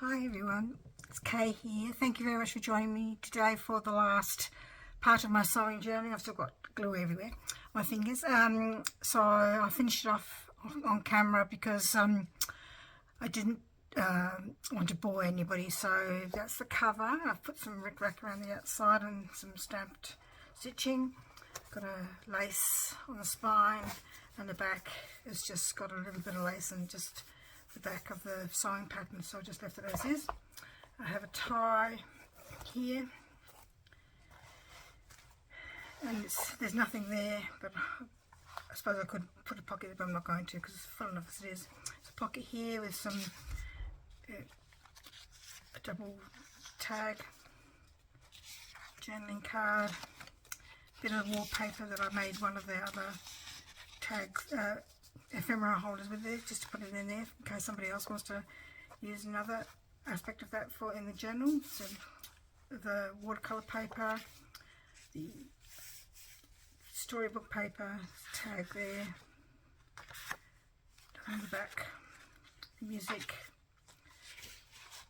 Hi everyone, it's Kay here. Thank you very much for joining me today for the last part of my sewing journey. I've still got glue everywhere, my fingers. So I finished it off on camera because I didn't want to bore anybody. So that's the cover. I've put some rickrack around the outside and some stamped stitching. Got a lace on the spine, and the back has just got a little bit of lace and just the back of the sewing pattern, so I just left it as is. I have a tie here, and there's nothing there, but I suppose I could put a pocket, but I'm not going to because it's full enough as it is. There's a pocket here with some a double tag, journaling card, bit of wallpaper that I made one of the other tags, ephemera holders with there, just to put it in there in case somebody else wants to use another aspect of that for in the journal. So the watercolor paper, the storybook paper, tag there, on the back, music,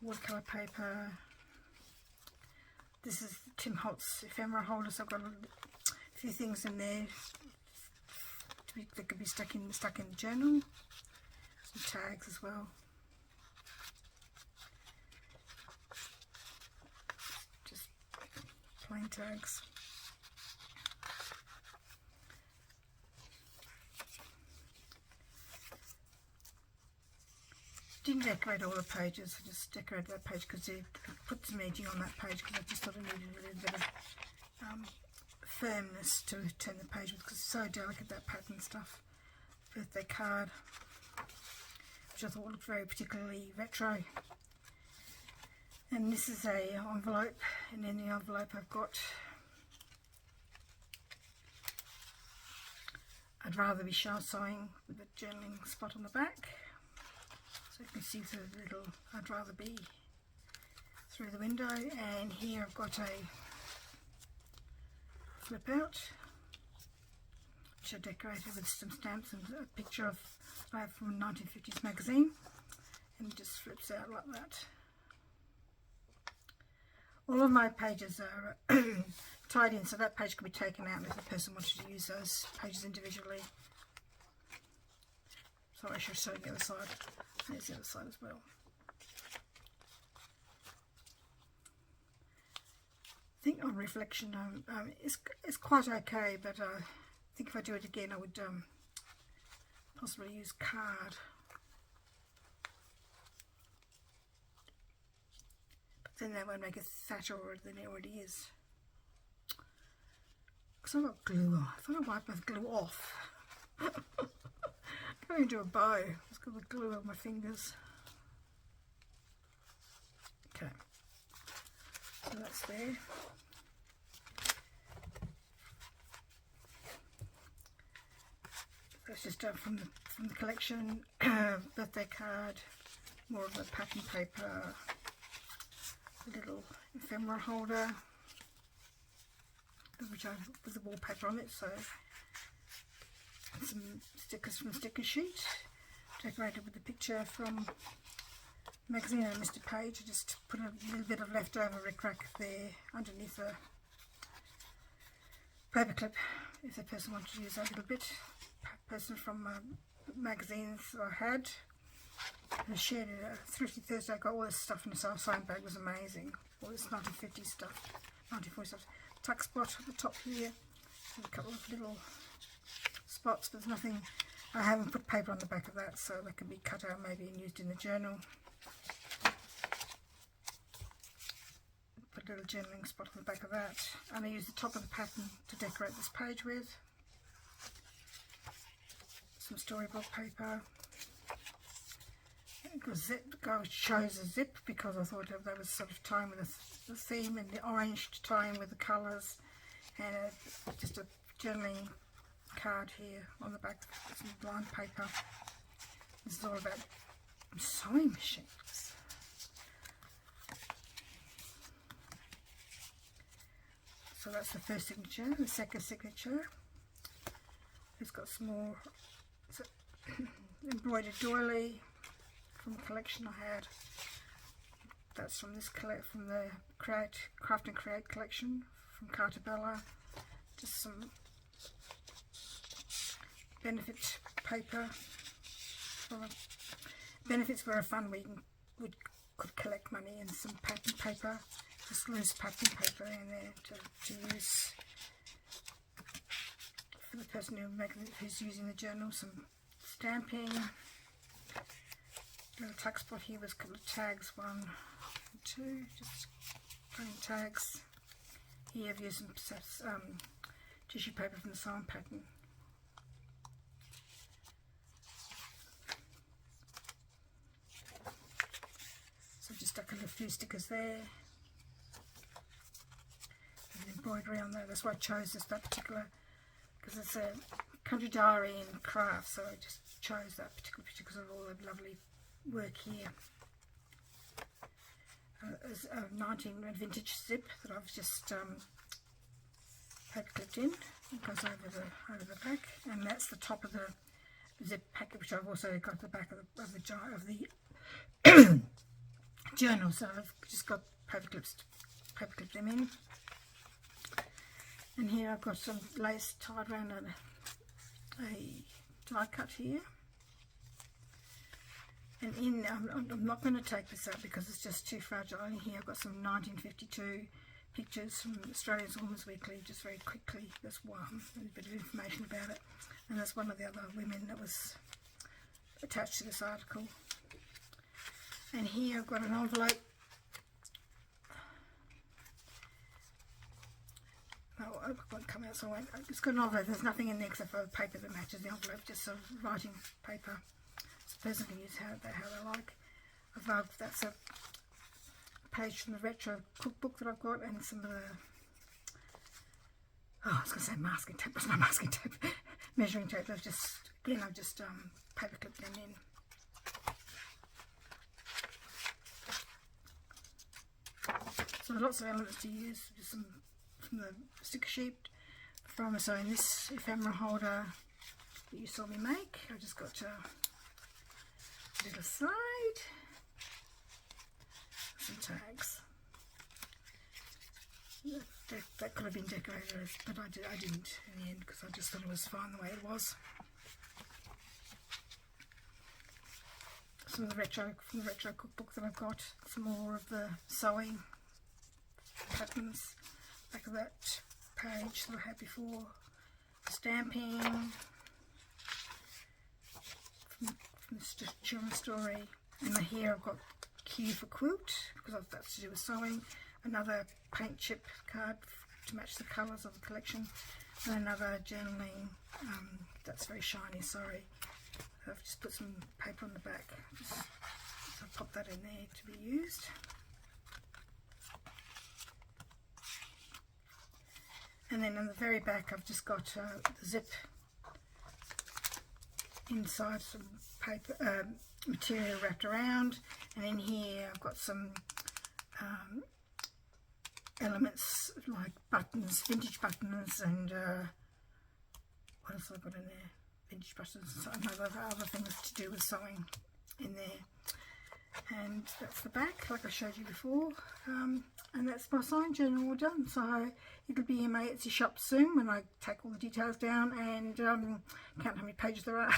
watercolor paper. This is Tim Holtz ephemera holder, so I've got a few things in there that could be stuck in the journal. Some tags as well. Just plain tags. Didn't decorate all the pages, I just decorated that page because it put some edging on that page because I just thought it needed a little bit of firmness to turn the page with because it's so delicate, that pattern stuff. Birthday card, which I thought looked very particularly retro. And this is a envelope, and in the envelope I've got I'd rather be shy sewing with a journaling spot on the back. So you can see through the little I'd rather be through the window. And here I've got a flip out, which I decorated with some stamps and a picture of I have from a 1950s magazine, and it just flips out like that. All of my pages are tied in, so that page can be taken out if the person wanted to use those pages individually. So I should show the other side. There's the other side as well. I think on reflection it's quite okay, but I think if I do it again I would possibly use card. But then that won't make it fatter than it already is. Because I've got glue on. I thought I wiped my glue off. Going into a bow. It's got the glue on my fingers. Okay. So that's there. That's just done from the collection. Birthday card, more of a pattern paper, a little ephemera holder, which I with the wallpaper on it. So some stickers from sticker sheet, decorated with a picture from magazine and Mr. Page. I just put a little bit of leftover rickrack there underneath a paper clip if the person wanted to use that little bit. Person from magazines I had shared it at Thrifty Thursday. I got all this stuff in the sewing bag. It was amazing. All this 1950s stuff, 1940s stuff. Tuck spot at the top here, and a couple of little spots, but there's nothing. I haven't put paper on the back of that, so that can be cut out maybe and used in the journal. Put a little journaling spot on the back of that, and I use the top of the pattern to decorate this page with. Some storybook paper. I chose a zip because I thought that was sort of tying with the theme, and the orange tying with the colours, and just a journaling card here on the back, some blind paper. This is all about sewing machines. So that's the first signature. The second signature, it's got some more embroidered doily from a collection I had. That's from this from the Craft and Create collection from Cartabella. Just some benefit paper. Benefits were a fund where you could collect money, and some packing paper, just loose packing paper in there to use for the person who's using the journal. Some stamping. Little tuck spot here was a couple of tags, 1 and 2, just plain tags. Here I've used some tissue paper from the sewing pattern. So I've just stuck a few stickers there. And embroidery on there. That's why I chose that particular, because it's a country diary and craft, so I just chose that particular picture because of all the lovely work here. There's a 19 vintage zip that I've just paper clipped in. It goes over the back, and that's the top of the zip packet, which I've also got at the back of the journal. So I've just got paper clipped them in. And here I've got some lace tied around a die cut here. And I'm not going to take this out because it's just too fragile. In here I've got some 1952 pictures from Australia's Women's Weekly, just very quickly. There's one, a bit of information about it. And there's one of the other women that was attached to this article. And here I've got an envelope. Oh, I won't come out, so I won't. It's got an envelope. There's nothing in there except for paper that matches the envelope, just sort of writing paper. So the person can use how they like. That's a page from the retro cookbook that I've got, and some of the, I was going to say masking tape, but it's not masking tape, measuring tape. I've just paper clipped them in. So lots of elements to use. Just some from the sticker sheet from sewing this ephemera holder that you saw me make. I just got a little slide, some tags. That could have been decorated, but I didn't in the end because I just thought it was fine the way it was. Some of the retro cookbook that I've got. Some more of the sewing patterns. Back of that page that I had before. Stamping. From the children's story. And here I've got Q for quilt because that's to do with sewing. Another paint chip card to match the colours of the collection, and another journaling that's very shiny. Sorry, I've just put some paper on the back. So I'll pop that in there to be used. And then on the very back, I've just got the zip inside, some paper material wrapped around, and in here I've got some elements like buttons, vintage buttons, and what else have I got in there? Vintage buttons and other things to do with sewing in there. And that's the back, like I showed you before. And that's my sewing journal all done. So it'll be in my Etsy shop soon when I take all the details down and count how many pages there are.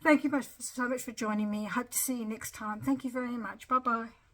Thank you so much for joining me. I hope to see you next time. Thank you very much. Bye bye.